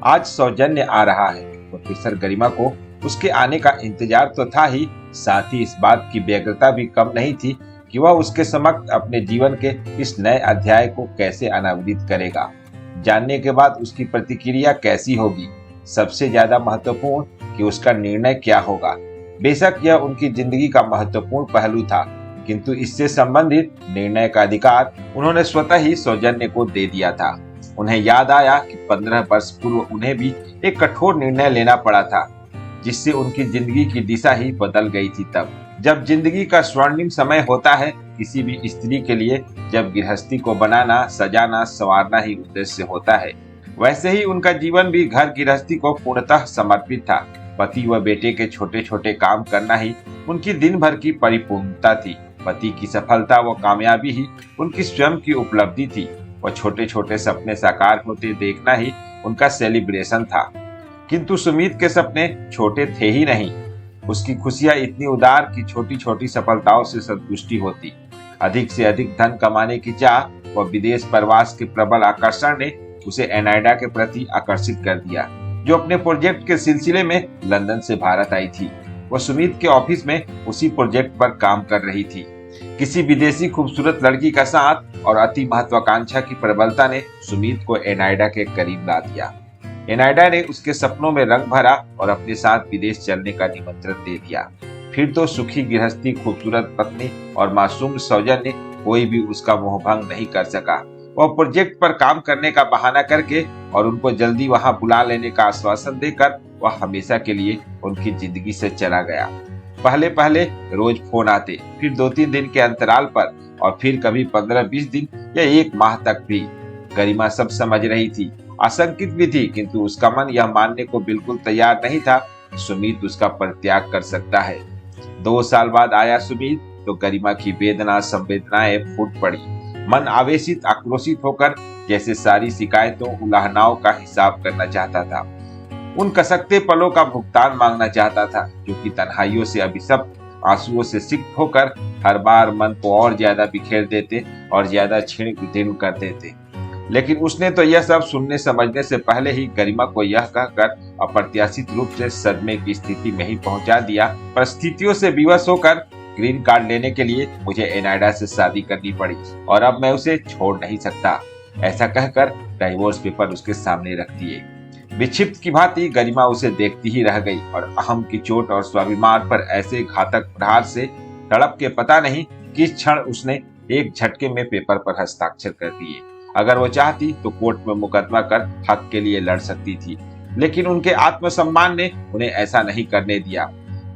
आज सौजन्य आ रहा है। प्रोफेसर गरिमा को उसके आने का इंतजार तो था ही, साथ ही इस बात की व्यग्रता भी कम नहीं थी कि वह उसके समक्ष अपने जीवन के इस नए अध्याय को कैसे अनावृत करेगा। जानने के बाद उसकी प्रतिक्रिया कैसी होगी, सबसे ज्यादा महत्वपूर्ण कि उसका निर्णय क्या होगा। बेशक यह उनकी जिंदगी का महत्वपूर्ण पहलू था, किंतु इससे संबंधित निर्णय का अधिकार उन्होंने स्वतः ही सौजन्य को दे दिया था। उन्हें याद आया कि 15 वर्ष पूर्व उन्हें भी एक कठोर निर्णय लेना पड़ा था, जिससे उनकी जिंदगी की दिशा ही बदल गई थी। तब जब जिंदगी का स्वर्णिम समय होता है किसी भी स्त्री के लिए, जब गृहस्थी को बनाना, सजाना, संवारना ही उद्देश्य होता है, वैसे ही उनका जीवन भी घर गृहस्थी को पूर्णतः समर्पित था। पति व बेटे के छोटे छोटे काम करना ही उनकी दिन भर की परिपूर्णता थी। पति की सफलता व कामयाबी ही उनकी स्वयं की उपलब्धि थी। वह छोटे छोटे सपने साकार होते देखना ही उनका सेलिब्रेशन था। किंतु सुमित के सपने छोटे थे ही नहीं। उसकी खुशियां इतनी उदार कि छोटी छोटी सफलताओं से संतुष्टि होती। अधिक से अधिक धन कमाने की चाह व विदेश प्रवास के प्रबल आकर्षण ने उसे एनाइडा के प्रति आकर्षित कर दिया, जो अपने प्रोजेक्ट के सिलसिले में लंदन से भारत आई थी। वह सुमित के ऑफिस में उसी प्रोजेक्ट पर काम कर रही थी। किसी विदेशी खूबसूरत लड़की का साथ और अति महत्वाकांक्षा की प्रबलता ने सुमित को एनाइडा के करीब ला दिया। एनाइडा ने उसके सपनों में रंग भरा और अपने साथ विदेश चलने का निमंत्रण दे दिया। फिर तो सुखी गृहस्थी, खूबसूरत पत्नी और मासूम सौजन्य, कोई भी उसका मोहभंग नहीं कर सका। वह प्रोजेक्ट पर काम करने का बहाना करके और उनको जल्दी वहां बुला लेने का आश्वासन देकर वह हमेशा के लिए उनकी जिंदगी से चला गया। पहले पहले रोज फोन आते, फिर 2-3 दिन के अंतराल पर, और फिर कभी 15-20 दिन या 1 माह तक भी। गरिमा सब समझ रही थी, आशंकित भी थी, किंतु उसका मन यह मानने को बिल्कुल तैयार नहीं था कि सुमित उसका परित्याग कर सकता है। 2 साल बाद आया सुमित तो गरिमा की वेदना संवेदनाएं फूट पड़ी। मन आवेशित, आक्रोशित होकर जैसे सारी शिकायतों, उलाहनाओं का हिसाब करना चाहता था। उन कसकते पलों का भुगतान मांगना चाहता था, जो कि तन्हाइयों से अभिशप्त आंसुओं से सिक्त होकर हर बार मन को और ज्यादा बिखेर देते और ज्यादा क्षीण विदीर्ण कर देते। लेकिन उसने तो यह सब सुनने समझने से पहले ही गरिमा को यह कहकर अप्रत्याशित रूप से सदमे की स्थिति में ही पहुंचा दिया। परिस्थितियों से विवश होकर ग्रीन कार्ड लेने के लिए मुझे एनाइडा से शादी करनी पड़ी और अब मैं उसे छोड़ नहीं सकता। ऐसा कहकर डाइवोर्स पेपर उसके सामने रख दिए। विक्षिप्त की भांति गरिमा उसे देखती ही रह गई और अहम की चोट और स्वाभिमान पर ऐसे घातक प्रहार से तड़प के पता नहीं किस क्षण उसने एक झटके में पेपर पर हस्ताक्षर कर दिए। अगर वो चाहती तो कोर्ट में मुकदमा कर हक के लिए लड़ सकती थी, लेकिन उनके आत्मसम्मान ने उन्हें ऐसा नहीं करने दिया।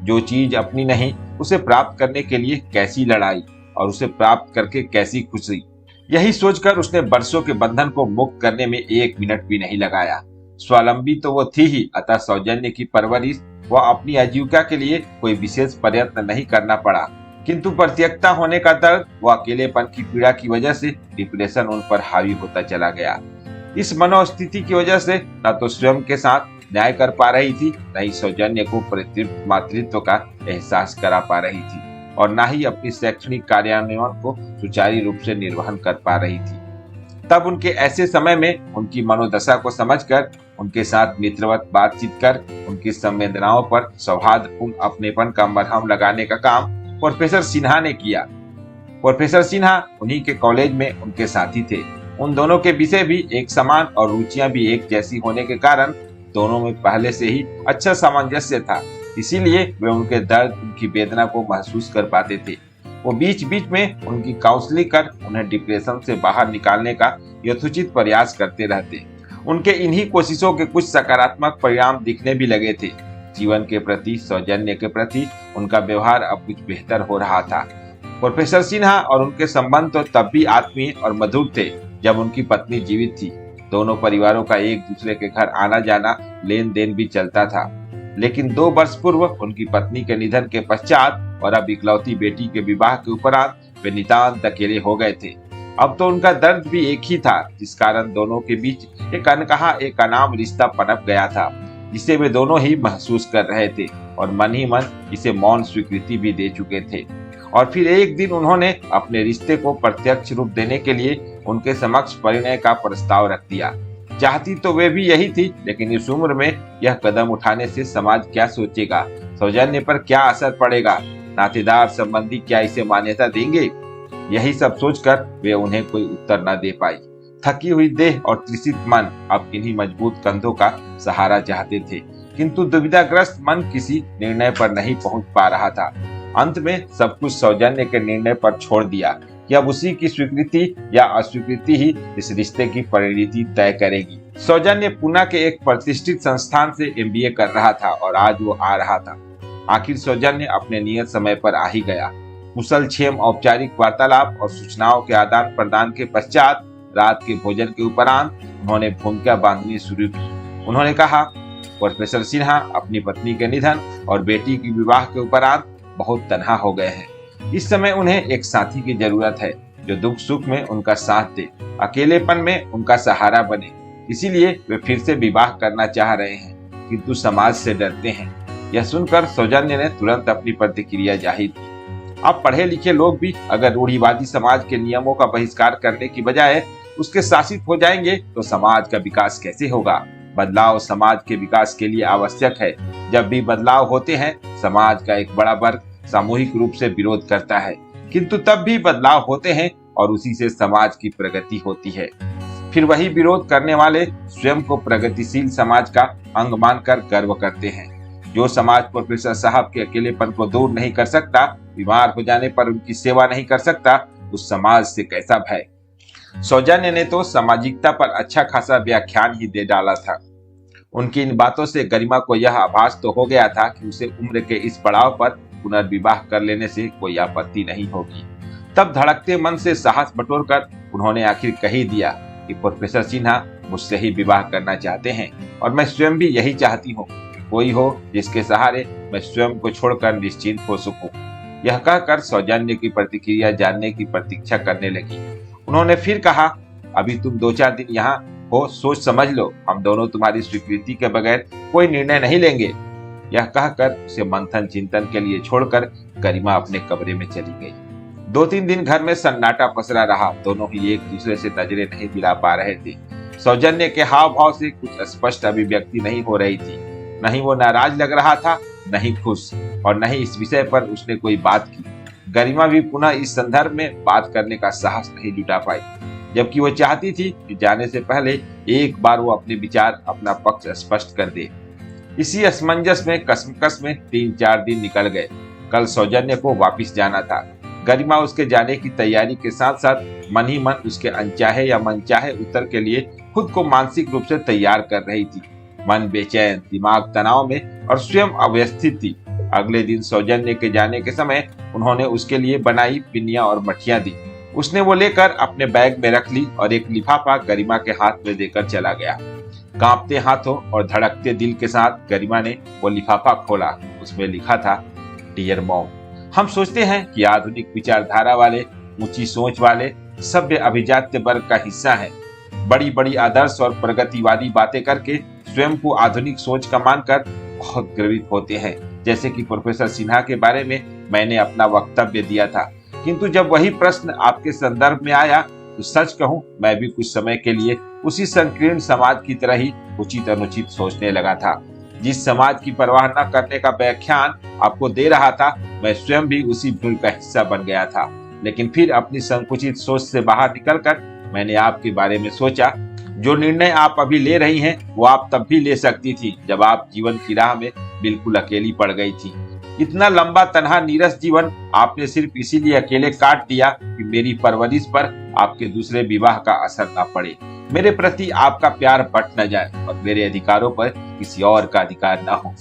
जो चीज अपनी नहीं, उसे प्राप्त करने के लिए कैसी लड़ाई और उसे प्राप्त करके कैसी खुशी। यही सोचकर उसने वर्षों के बंधन को मुक्त करने में 1 मिनट भी नहीं लगाया। स्वावलंबी तो वो थी ही, अतः सौजन्य की परवरिश व अपनी आजीविका के लिए कोई विशेष प्रयत्न नहीं करना पड़ा। किंतु परित्यक्ता होने का दर्द व अकेलेपन की पीड़ा की वजह से डिप्रेशन उन पर हावी होता चला गया। इस मनोस्थिति की वजह से न तो स्वयं के साथ न्याय कर पा रही थी, न ही सौजन्य को प्रतिष्ठित मातृत्व का एहसास करा पा रही थी, और न ही अपनी शैक्षणिक कार्यान्वयन को सुचारू रूप से निर्वहन कर पा रही थी। तब उनके ऐसे समय में उनकी मनोदशा को समझकर उनके साथ मित्रवत बातचीत कर उनकी संवेदनाओं पर सौहार्दपूर्ण अपनेपन का मरहम लगाने का काम प्रोफेसर सिन्हा ने किया। प्रोफेसर सिन्हा उन्हीं के कॉलेज में उनके साथी थे। उन दोनों के विषय भी एक समान और रुचियां भी एक जैसी होने के कारण दोनों में पहले से ही अच्छा सामंजस्य था। इसीलिए वे उनके दर्द, उनकी वेदना को महसूस कर पाते थे। वो बीच बीच में उनकी काउंसलिंग कर उन्हें डिप्रेशन से बाहर निकालने का यथोचित प्रयास करते रहते। उनके इन्हीं कोशिशों के कुछ सकारात्मक परिणाम दिखने भी लगे थे। जीवन के प्रति, सौजन्य के प्रति उनका व्यवहार अब कुछ बेहतर हो रहा था। प्रोफेसर सिन्हा और उनके संबंध तो तब भी आत्मीय और मधुर थे जब उनकी पत्नी जीवित थी। दोनों परिवारों का एक दूसरे के घर आना जाना, लेन देन भी चलता था। लेकिन 2 वर्ष पूर्व उनकी पत्नी के निधन के पश्चात और अब इकलौती बेटी के विवाह के उपरांत वे नितांत अकेले हो गए थे। अब तो उनका दर्द भी एक ही था, जिस कारण दोनों के बीच एक अनकहा, एक अनाम रिश्ता पनप गया था, जिसे वे दोनों ही महसूस कर रहे थे और मन ही मन इसे मौन स्वीकृति भी दे चुके थे। और फिर एक दिन उन्होंने अपने रिश्ते को प्रत्यक्ष रूप देने के लिए उनके समक्ष परिणय का प्रस्ताव रख दिया। चाहती तो वे भी यही थी, लेकिन इस उम्र में यह कदम उठाने से समाज क्या सोचेगा, सौजन्य पर क्या असर पड़ेगा, नातेदार संबंधी क्या इसे मान्यता देंगे। यही सब सोचकर वे उन्हें कोई उत्तर न दे पाई। थकी हुई देह और त्रिषित मन अब इन्हीं मजबूत कंधों का सहारा चाहते थे, किंतु दुविधाग्रस्त मन किसी निर्णय पर नहीं पहुंच पा रहा था। अंत में सब कुछ सौजन्य के निर्णय पर छोड़ दिया कि अब उसी की स्वीकृति या अस्वीकृति ही इस रिश्ते की परिणति तय करेगी। सौजन्य पुणे के एक प्रतिष्ठित संस्थान से एमबीए कर रहा था और आज वो आ रहा था। आखिर सौजन्य अपने नियत समय पर आ ही गया। कुशल क्षेम औपचारिक वार्तालाप और सूचनाओं के आदान प्रदान के पश्चात रात के भोजन के उपरांत उन्होंने भूमिका बांधनी शुरू की। उन्होंने कहा, प्रोफेसर सिन्हा अपनी पत्नी के निधन और बेटी की विवाह के उपरांत बहुत तन्हा हो गए हैं। इस समय उन्हें एक साथी की जरूरत है जो दुख सुख में उनका साथ दे, अकेलेपन में उनका सहारा बने। इसीलिए वे फिर से विवाह करना चाह रहे हैं, किंतु समाज से डरते हैं। यह सुनकर सौजन्य ने तुरंत अपनी प्रतिक्रिया जाहिर की। अब पढ़े लिखे लोग भी अगर रूढ़िवादी समाज के नियमों का बहिष्कार करने की बजाय उसके शासित हो जाएंगे तो समाज का विकास कैसे होगा। बदलाव समाज के विकास के लिए आवश्यक है। जब भी बदलाव होते हैं समाज का एक बड़ा वर्ग सामूहिक रूप से विरोध करता है, किंतु तब भी बदलाव होते हैं और उसी से समाज की प्रगति होती है। फिर वही विरोध करने वाले स्वयं को प्रगतिशील समाज का अंग मानकर गर्व करते हैं। जो समाज प्रोफेसर साहब के अकेलेपन को दूर नहीं कर सकता, बीमार हो जाने पर उनकी सेवा नहीं कर सकता, उस समाज से कैसा भय। सौजन्य ने तो सामाजिकता पर अच्छा खासा व्याख्यान ही दे डाला था। उनकी इन बातों से गरिमा को यह आभास तो हो गया था कि उसे उम्र के इस पड़ाव पर पुनर्विवाह कर लेने से कोई आपत्ति नहीं होगी। तब धड़कते मन से साहस बटोरकर उन्होंने आखिर कह ही दिया कि प्रोफेसर सिन्हा मुझसे ही विवाह करना चाहते हैं और मैं स्वयं भी यही चाहती हूँ। कोई हो जिसके सहारे मैं स्वयं को छोड़कर निश्चिंत हो सकूं। यह कहकर सौजन्य की प्रतिक्रिया जानने की प्रतीक्षा करने लगी। उन्होंने फिर कहा, अभी तुम 2-4 दिन यहाँ हो, सोच समझ लो। हम दोनों तुम्हारी स्वीकृति के बगैर कोई निर्णय नहीं लेंगे। यह कहकर उसे मंथन चिंतन के लिए छोड़कर गरिमा अपने कमरे में चली गई। 2-3 दिन घर में सन्नाटा पसरा रहा। दोनों ही एक दूसरे से नजरें नहीं मिला पा रहे थे। सौजन्य के हाव भाव से कुछ स्पष्ट अभिव्यक्ति नहीं हो रही थी। नहीं वो नाराज लग रहा था, नहीं खुश, और नहीं इस विषय पर उसने कोई बात की। गरिमा भी पुनः इस संदर्भ में बात करने का साहस नहीं जुटा पाई, जबकि वो चाहती थी कि जाने से पहले एक बार वो अपने विचार, अपना पक्ष स्पष्ट कर दे। इसी असमंजस में कसमकस में 3-4 दिन निकल गए। कल सौजन्य को वापिस जाना था। गरिमा उसके जाने की तैयारी के साथ साथ मन ही मन उसके अनचाहे या मनचाहे उत्तर के लिए खुद को मानसिक रूप से तैयार कर रही थी। मन बेचैन, दिमाग तनाव में और स्वयं अव्यवस्थित थी। अगले दिन सौजन्य के जाने के समय उन्होंने उसके लिए बनाई पिन्नियां और मठियां दी। उसने वो लेकर अपने बैग में रख ली और एक लिफाफा गरिमा के हाथ में देकर चला गया। कांपते हाथों और धड़कते दिल के साथ गरिमा ने वो लिफाफा खोला। उसमें लिखा था, डियर मॉम। हम सोचते हैं कि आधुनिक विचारधारा वाले, ऊंची सोच वाले, सभ्य अभिजात्य वर्ग का हिस्सा है। बड़ी बड़ी आदर्श और प्रगतिवादी बातें करके स्वयं को आधुनिक सोच का मानकर बहुत गर्वित होते हैं। जैसे कि प्रोफेसर सिन्हा के बारे में मैंने अपना वक्तव्य दिया था, किंतु जब वही प्रश्न आपके संदर्भ में आया तो सच कहूं मैं भी कुछ समय के लिए उसी संकीर्ण समाज की तरह ही उचित अनुचित सोचने लगा था। जिस समाज की परवाह न करने का व्याख्यान आपको दे रहा था, मैं स्वयं भी उसी भीड़ का हिस्सा बन गया था। लेकिन फिर अपनी संकुचित सोच से बाहर निकलकर मैंने आपके बारे में सोचा। जो निर्णय आप अभी ले रही हैं वो आप तब भी ले सकती थी जब आप जीवन की राह में बिल्कुल अकेली पड़ गई थी। इतना लंबा तन्हा नीरस जीवन आपने सिर्फ इसीलिए अकेले काट दिया कि मेरी परवरिश पर आपके दूसरे विवाह का असर न पड़े, मेरे प्रति आपका प्यार बट न जाए और मेरे अधिकारों पर किसी और का अधिकार न हो।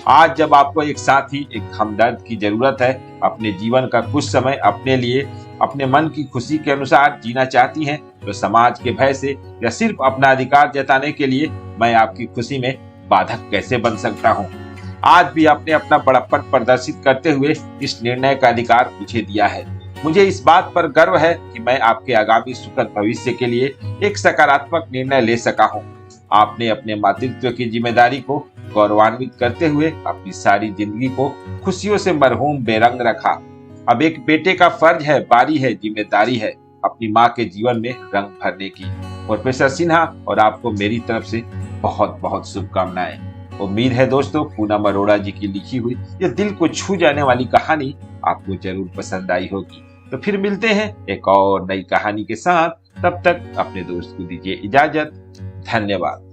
आज जब आपको एक साथी, एक हमदर्द की जरूरत है, अपने जीवन का कुछ समय अपने लिए, अपने मन की खुशी के अनुसार जीना चाहती हैं, तो समाज के भय से या सिर्फ अपना अधिकार जताने के लिए मैं आपकी खुशी में बाधक कैसे बन सकता हूँ। आज भी आपने अपना बड़प्पन प्रदर्शित करते हुए इस निर्णय का अधिकार मुझे दिया है। मुझे इस बात पर गर्व है कि मैं आपके आगामी सुखद भविष्य के लिए एक सकारात्मक निर्णय ले सका हूँ। आपने अपने मातृत्व की जिम्मेदारी को गौरवान्वित करते हुए अपनी सारी जिंदगी को खुशियों से मरहूम बेरंग रखा। अब एक बेटे का फर्ज है, बारी है, जिम्मेदारी है अपनी माँ के जीवन में रंग भरने की। प्रोफेसर सिन्हा और आपको मेरी तरफ से बहुत बहुत शुभकामनाएं। उम्मीद है दोस्तों पूनम अरोड़ा जी की लिखी हुई ये दिल को छू जाने वाली कहानी आपको जरूर पसंद आई होगी। तो फिर मिलते हैं एक और नई कहानी के साथ, तब तक अपने दोस्त को दीजिए इजाजत। धन्यवाद।